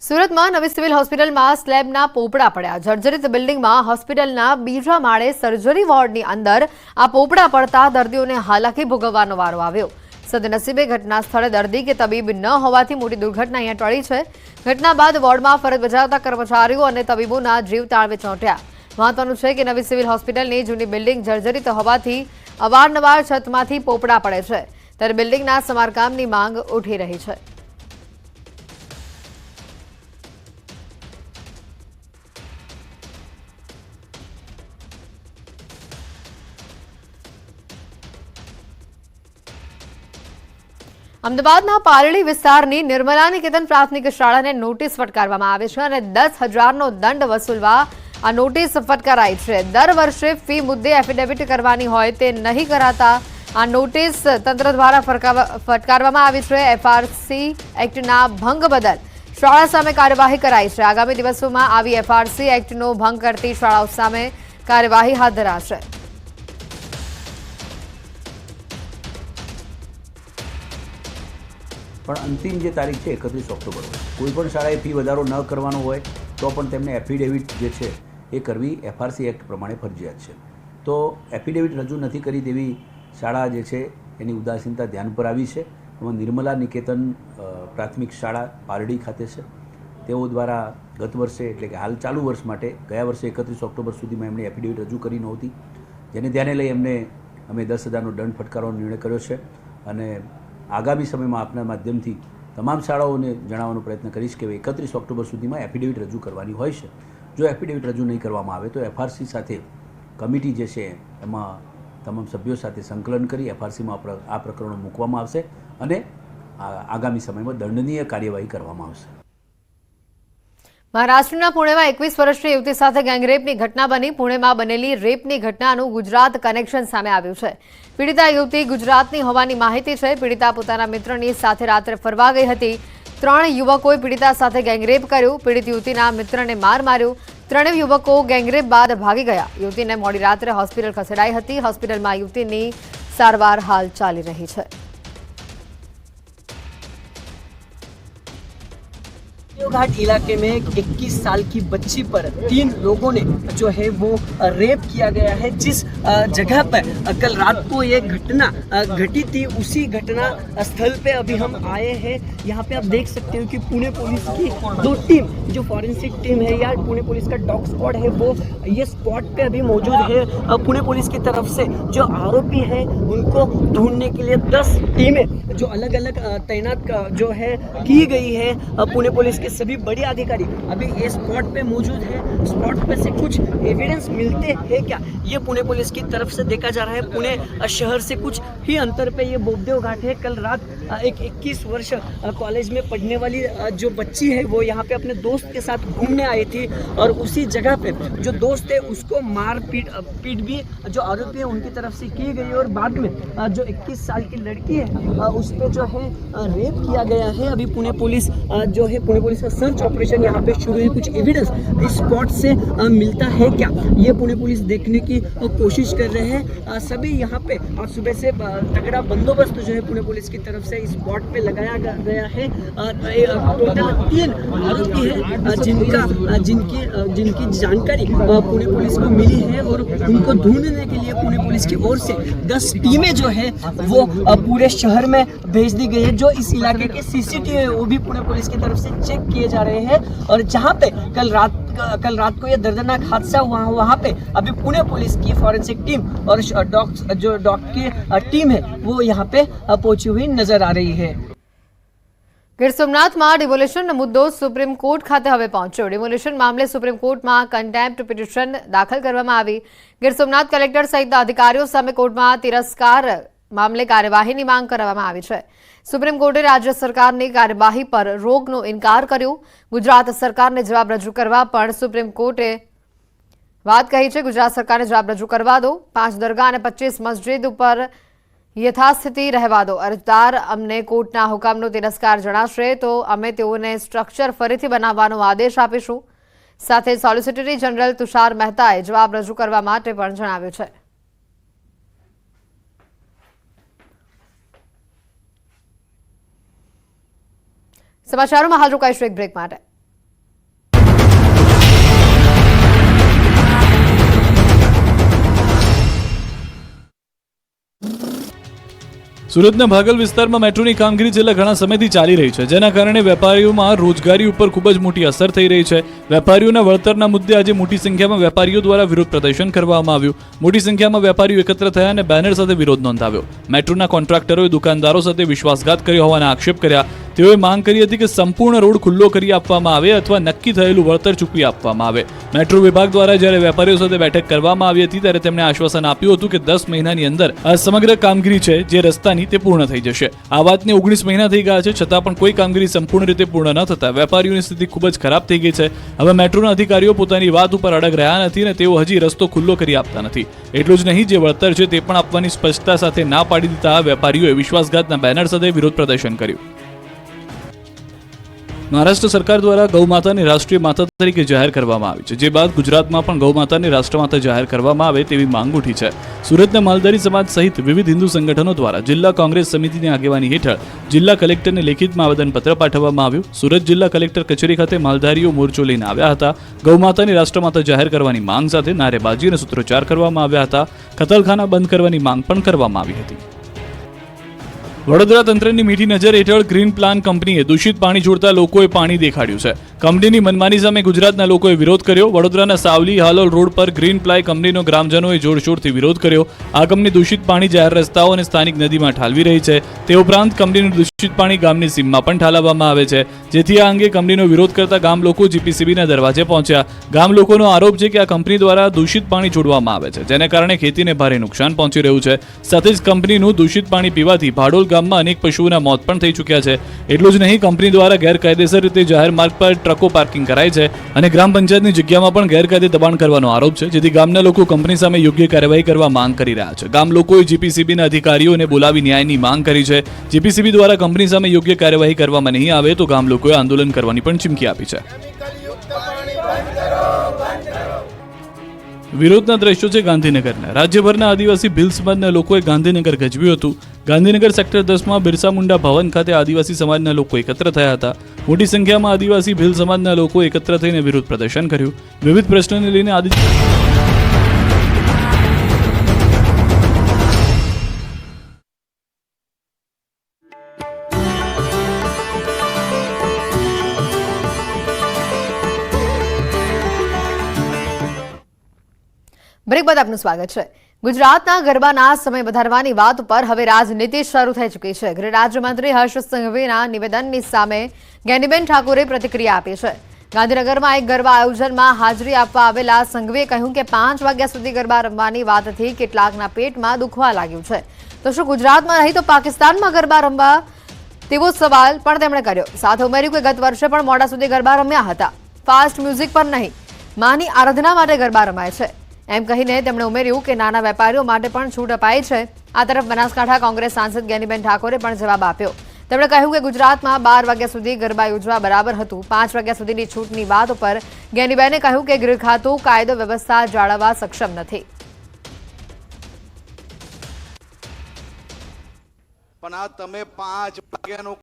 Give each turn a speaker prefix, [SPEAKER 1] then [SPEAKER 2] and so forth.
[SPEAKER 1] સુરતમાં નવી સિવિલ હોસ્પિટલમાં સ્લેબના પોપડા પડ્યા। જર્જરિત બિલ્ડિંગમાં હોસ્પિટલના બીજા માળે સર્જરી વોર્ડની અંદર આ પોપડા પડતા દર્દીઓને હાલાકી ભોગવવાનો વારો આવ્યો। સદનસીબે ઘટના સ્થળે દર્દી કે તબીબ ન હોવાથી મોટી દુર્ઘટના અહીંયા ટળી છે। ઘટના બાદ વોર્ડમાં ફરજ બજાવતા કર્મચારીઓ અને તબીબોના જીવ તાળવે ચોંટ્યા। મહત્વનું છે કે નવી સિવિલ હોસ્પિટલની જૂની બિલ્ડિંગ જર્જરિત હોવાથી અવારનવાર છતમાંથી પોપડા પડે છે, ત્યારે બિલ્ડિંગના સમારકામની માંગ ઉઠી રહી છે। અમદાવાદના પાલડી વિસ્તારની નિર્મલા નિકેતન પ્રાથમિક શાળાને નોટિસ ફટકારવામાં આવી છે અને 10,000નો દંડ વસૂલવા આ નોટિસ ફટકારાઈ છે। દર વર્ષે ફી મુદ્દે એફિડેવિટ કરવાની હોય તે નહીં કરાતા આ નોટિસ તંત્ર દ્વારા ફટકારવામાં આવી છે। એફઆરસી એક્ટના ભંગ બદલ શાળા સામે કાર્યવાહી કરાઈ છે। આગામી દિવસોમાં આવી એફઆરસી એક્ટનો ભંગ કરતી શાળાઓ સામે કાર્યવાહી હાથ ધરાશે।
[SPEAKER 2] પણ અંતિમ જે તારીખ છે 31 ઓક્ટોબર હોય। કોઈપણ શાળાએ ફી વધારો ન કરવાનો હોય તો પણ તેમને એફિડેવિટ જે છે એ કરવી એફઆરસી એક્ટ પ્રમાણે ફરજિયાત છે। તો એફિડેવિટ રજૂ નથી કરી તેવી શાળા જે છે એની ઉદાસીનતા ધ્યાન પર આવી છે। એમાં નિર્મલા નિકેતન પ્રાથમિક શાળા પારડી ખાતે છે। તેઓ દ્વારા ગત વર્ષે એટલે કે હાલ ચાલુ વર્ષ માટે ગયા વર્ષે 31 ઓક્ટોબર સુધીમાં એમણે એફિડેવિટ રજૂ કરી નહોતી, જેને ધ્યાને લઈ અમે 10,000નો દંડ ફટકારવાનો નિર્ણય કર્યો છે અને આગામી સમયમાં આપના માધ્યમથી તમામ શાળાઓને જણાવવાનો પ્રયત્ન કરીશ કે 31 ઓક્ટોબર સુધીમાં એફિડેવિટ રજૂ કરવાની હોય છે। જો એફિડેવિટ રજૂ નહીં કરવામાં આવે તો એફઆરસી સાથે કમિટી જે છે એમાં તમામ સભ્યો સાથે સંકલન કરી એફઆરસીમાં આ પ્રકરણો મૂકવામાં આવશે અને આગામી સમયમાં દંડનીય કાર્યવાહી કરવામાં આવશે।
[SPEAKER 1] મહારાષ્ટ્રના પુણેમાં 21 વર્ષની યુવતી સાથે ગેંગરેપની ઘટના બની। પુણેમાં બનેલી રેપની ઘટનાનું ગુજરાત કનેક્શન સામે આવ્યું છે। પીડિતા યુવતી ગુજરાતની હોવાની માહિતી છે। પીડિતા પોતાના મિત્રની સાથે રાત્રે ફરવા ગઈ હતી। 3 યુવકોએ પીડિતા સાથે ગેંગરેપ કર્યું। પીડિત યુવતીના મિત્રને માર માર્યો। 3 યુવકો ગેંગરેપ બાદ ભાગી ગયા। યુવતીને મોડી રાત્રે હોસ્પિટલ ખસેડાઈ હતી। હોસ્પિટલમાં યુવતીની સારવાર હાલ ચાલી રહી છે।
[SPEAKER 3] घाट इलाके में 21 साल की बच्ची पर 3 लोगों ने जो है वो रेप किया गया है। जिस जगह पर कल रात को ये घटना घटी थी उसी घटना स्थल पे अभी हम आए हैं। यहाँ पे आप देख सकते हो कि पुणे पुलिस की 2 टीम जो फॉरेंसिक टीम है या पुणे पुलिस का डॉग स्क्वाड है वो ये स्पॉट पे अभी मौजूद है। पुणे पुलिस की तरफ से जो आरोपी है उनको ढूंढने के लिए 10 टीमें जो अलग अलग तैनात जो है की गई है। पुणे पुलिस के सभी बड़े अधिकारी अभी ये स्पॉट पे मौजूद है। स्पॉट पे से कुछ एविडेंस मिलते हैं क्या, ये पुणे पुलिस की तरफ से देखा जा रहा है। पुणे शहर से कुछ ही अंतर पे ये बोबदेव घाट है। कल रात एक 21 वर्ष कॉलेज में पढ़ने वाली जो बच्ची है वो यहाँ पे अपने दोस्त के साथ घूमने आई थी और उसी जगह पे जो दोस्त है उसको मार पीट भी जो आरोपी है उनकी तरफ से की गई और बाद में जो 21 साल की लड़की है उस पर जो है रेप किया गया है। अभी पुणे पुलिस जो है पुणे पुलिस का सर्च ऑपरेशन यहाँ पे शुरू है। कुछ एविडेंस इस स्पॉट से मिलता है क्या, ये पुणे पुलिस देखने की कोशिश कर रहे हैं। सभी यहाँ पे आज सुबह से तगड़ा बंदोबस्त जो है पुणे पुलिस की तरफ से इस स्पॉट पे लगाया गया है। टोटल 3 आरोपी है जिनकी जानकारी पुणे पुलिस को मिली है और उनको ढूंढने के लिए पुणे पुलिस की ओर से 10 टीमें जो है वो पूरे शहर में भेज दी गई है। जो इस इलाके के सीसीटीवी है वो भी पुणे पुलिस की तरफ से चेक किए जा रहे हैं और जहां पे कल रात को ये दर्दनाक हादसा हुआ वहां पे अभी पुणे पुलिस की फॉरेंसिक टीम और डॉग की टीम है वो यहाँ पे पहुंची हुई नजर आ रही है।
[SPEAKER 1] ગીર સોમનાથમાં ડિમોલિશનનો મુદ્દો સુપ્રીમ કોર્ટ ખાતે હવે પહોંચ્યો। ડિમોલિશન મામલે સુપ્રીમ કોર્ટમાં કન્ટેમ્પ્ટ પિટિશન દાખલ કરવામાં આવી। ગીર સોમનાથ કલેક્ટર સહિતના અધિકારીઓ સામે કોર્ટમાં તિરસ્કાર મામલે કાર્યવાહીની માંગ કરવામાં આવી છે। સુપ્રીમ કોર્ટે રાજ્ય સરકારની કાર્યવાહી પર રોકનો ઇનકાર કર્યો। ગુજરાત સરકારને જવાબ રજૂ કરવા પણ સુપ્રીમ કોર્ટે વાત કહી છે। ગુજરાત સરકારને જવાબ રજૂ કરવા દો। 5 દરગાહ અને 25 મસ્જિદ ઉપર યથાસ્થિતિ રહેવા દો। અરજદાર અમને કોર્ટના હુકમનો તિરસ્કાર જણાવશે તો અમે તેઓને સ્ટ્રક્ચર ફરીથી બનાવવાનો આદેશ આપીશું। સાથે સોલિસિટર જનરલ તુષાર મહેતાએ જવાબ રજૂ કરવા માટે પણ જણાવ્યું છે। समाचारों में हाल रोकाईशु एक ब्रेक माटे।
[SPEAKER 4] સુરતના ભાગલ વિસ્તારમાં મેટ્રોની કામગીરી છેલ્લા ઘણા સમયથી ચાલી રહી છે, જેના કારણે વેપારીઓમાં રોજગારી ઉપર ખૂબ જ મોટી અસર થઈ રહી છે. વેપારીઓના વળતરના મુદ્દે આજે મોટી સંખ્યામાં વેપારીઓ દ્વારા વિરોધ પ્રદર્શન કરવામાં આવ્યું. મોટી સંખ્યામાં વેપારીઓ એકત્ર થયા અને બેનર સાથે વિરોધ નોંધાવ્યો. મેટ્રોના કોન્ટ્રાક્ટરોએ દુકાનદારો સાથે વિશ્વાસઘાત કર્યો હોવાના આક્ષેપ કર્યા. તેઓએ માંગ કરી હતી કે સંપૂર્ણ રોડ ખુલ્લો કરી આપવામાં આવે અથવા નક્કી થયેલું વળતર ચૂકવી આપવામાં આવે. મેટ્રો વિભાગ દ્વારા જ્યારે વેપારીઓ સાથે બેઠક કરવામાં આવી હતી ત્યારે તેમણે આશ્વાસન આપ્યું હતું કે 10 મહિનાની અંદર આ સમગ્ર કામગીરી છે જે રસ્તાની તે પૂર્ણ થઈ જશે. આ વાતને 19 મહિના થઈ ગયા છે, છતાં પણ કોઈ કામગીરી સંપૂર્ણ રીતે પૂર્ણ ન થતા વેપારીઓની સ્થિતિ ખૂબ જ ખરાબ થઈ ગઈ છે. હવે મેટ્રોના અધિકારીઓ પોતાની વાત ઉપર અડગ રહ્યા નથી અને તેઓ હજી રસ્તો ખુલ્લો કરી આપતા નથી. એટલું જ નહીં, જે વળતર છે તે પણ આપવાની સ્પષ્ટતા સાથે ના પાડી દીધા વેપારીઓએ વિશ્વાસઘાતના બેનર સાથે વિરોધ પ્રદર્શન કર્યું. મહારાષ્ટ્ર સરકાર દ્વારા ગૌમાતાને રાષ્ટ્રીય માતા તરીકે જાહેર કરવામાં આવી છે, જે બાદ ગુજરાતમાં પણ ગૌમાતાને રાષ્ટ્રમાતા જાહેર કરવામાં આવે તેવી માંગ ઉઠી છે. સુરતના માલધારી સમાજ સહિત વિવિધ હિન્દુ સંગઠનો દ્વારા જિલ્લા કોંગ્રેસ સમિતિની આગેવાની હેઠળ જિલ્લા કલેક્ટરને લેખિતમાં આવેદનપત્ર પાઠવવામાં આવ્યું. સુરત જિલ્લા કલેક્ટર કચેરી ખાતે માલધારીઓ મોરચો લઈને આવ્યા હતા. ગૌમાતાને રાષ્ટ્રમાતા જાહેર કરવાની માંગ સાથે નારેબાજી અને સૂત્રોચ્ચાર કરવામાં આવ્યા હતા. કતલખાના બંધ કરવાની માંગ પણ કરવામાં આવી હતી. વડોદરા તંત્રની મીઠી નજર હેઠળ ગ્રીન પ્લાન કંપનીએ દૂષિત પાણી છોડતા લોકોએ પાણી દેખાડ્યું છે. કંપનીની મનમાની સામે ગુજરાતના લોકોએ વિરોધ કર્યો. વડોદરાના સાવલી હાલોલ રોડ પર ગ્રીન પ્લાય કંપનીનો ગ્રામજનોએ જોરશોરથી વિરોધ કર્યો. આ કંપની દૂષિત પાણી જાહેર રસ્તાઓ અને સ્થાનિક નદીમાં ઠાલવી રહી છે. તે ઉપરાંત કંપનીનું દૂષિત પાણી ગામની સીમમાં પણ ઠાલવવામાં આવે છે, જેથી આ અંગે કંપનીનો વિરોધ કરતા ગામ લોકો જીપીસીબીના દરવાજે પહોંચ્યા. ગામ લોકોનો આરોપ છે કે આ કંપની દ્વારા દૂષિત પાણી છોડવામાં આવે છે, જેને કારણે ખેતીને ભારે નુકસાન પહોંચી રહ્યું છે. સાથે જ કંપનીનું દૂષિત પાણી પીવાથી ભાડોલ ગામમાં અનેક પશુઓના મોત પણ થઈ ચૂક્યા છે. એટલું જ નહીં, કંપની દ્વારા ગેરકાયદેસર રીતે જાહેર માર્ગ પર ટ્રકો પાર્કિંગ કરાય છે અને ગ્રામ પંચાયતની જગ્યામાં પણ ગેરકાયદે દબાણ કરવાનો આરોપ છે, જેથી ગામના લોકો કંપની સામે યોગ્ય કાર્યવાહી કરવા માંગ કરી રહ્યા છે. ગામ લોકોએ જીપીસીબીના અધિકારીઓને બોલાવી ન્યાયની માંગ કરી છે. જીપીસીબી દ્વારા કંપની સામે યોગ્ય કાર્યવાહી કરવામાં નહીં આવે તો ગામ લોકોએ આંદોલન કરવાની પણ ચીમકી આપી છે. વિરોધના દ્રશ્યો છે ગાંધીનગરના. રાજ્યભરના આદિવાસી ભીલ સમાજના લોકોએ ગાંધીનગર ગજવ્યું હતું. ગાંધીનગર સેક્ટર 10માં બિરસા મુંડા ભવન ખાતે આદિવાસી સમાજના લોકો એકત્ર થયા હતા. મોટી સંખ્યામાં આદિવાસી ભીલ સમાજના લોકો એકત્ર થઈને વિરોધ પ્રદર્શન કર્યું. વિવિધ પ્રશ્નોને લઈને
[SPEAKER 1] બ્રેક બાદ આપનું સ્વાગત છે. ગુજરાતના ગરબાના સમય વધારવાની વાત ઉપર હવે રાજનીતિ શરૂ થઈ ચૂકી છે. ગૃહ રાજ્યમંત્રી હર્ષ સંઘવીના નિવેદનની સામે જ્ઞાનીબેન ઠાકોરે પ્રતિક્રિયા આપી છે. ગાંધીનગરમાં એક ગરબા આયોજનમાં હાજરી આપવા આવેલા સંઘવીએ કહ્યું કે 5 વાગ્યા સુધી ગરબા રમવાની વાતથી કેટલાકના પેટમાં દુખવા લાગ્યું છે. તો શું ગુજરાતમાં નહીં તો પાકિસ્તાનમાં ગરબા રમવા તેવો સવાલ પણ તેમણે કર્યો. સાથે ઉમેર્યું કે ગત વર્ષે પણ મોડા સુધી ગરબા રમ્યા હતા. ફાસ્ટ મ્યુઝિક પર નહીં, માની આરાધના માટે ગરબા રમાય છે એમ કહીને તેમણે ઉમેર્યું કે નાના વેપારીઓ માટે પણ છૂટ અપાઈ છે. આ તરફ બનાસકાંઠા કોંગ્રેસ સાંસદ જ્ઞાનીબેન ઠાકોરે પણ જવાબ આપ્યો. તેમણે કહ્યું કે ગુજરાતમાં 12 વાગ્યા સુધી ગરબા યોજવા બરાબર હતું. 5 વાગ્યા સુધીની છૂટની વાત ઉપર જ્ઞાનીબેને કહ્યું કે ગૃહ ખાતું કાયદો વ્યવસ્થા જાળવવા સક્ષમ નથી.
[SPEAKER 5] પણ આ તમે 5 વાગ્યાનો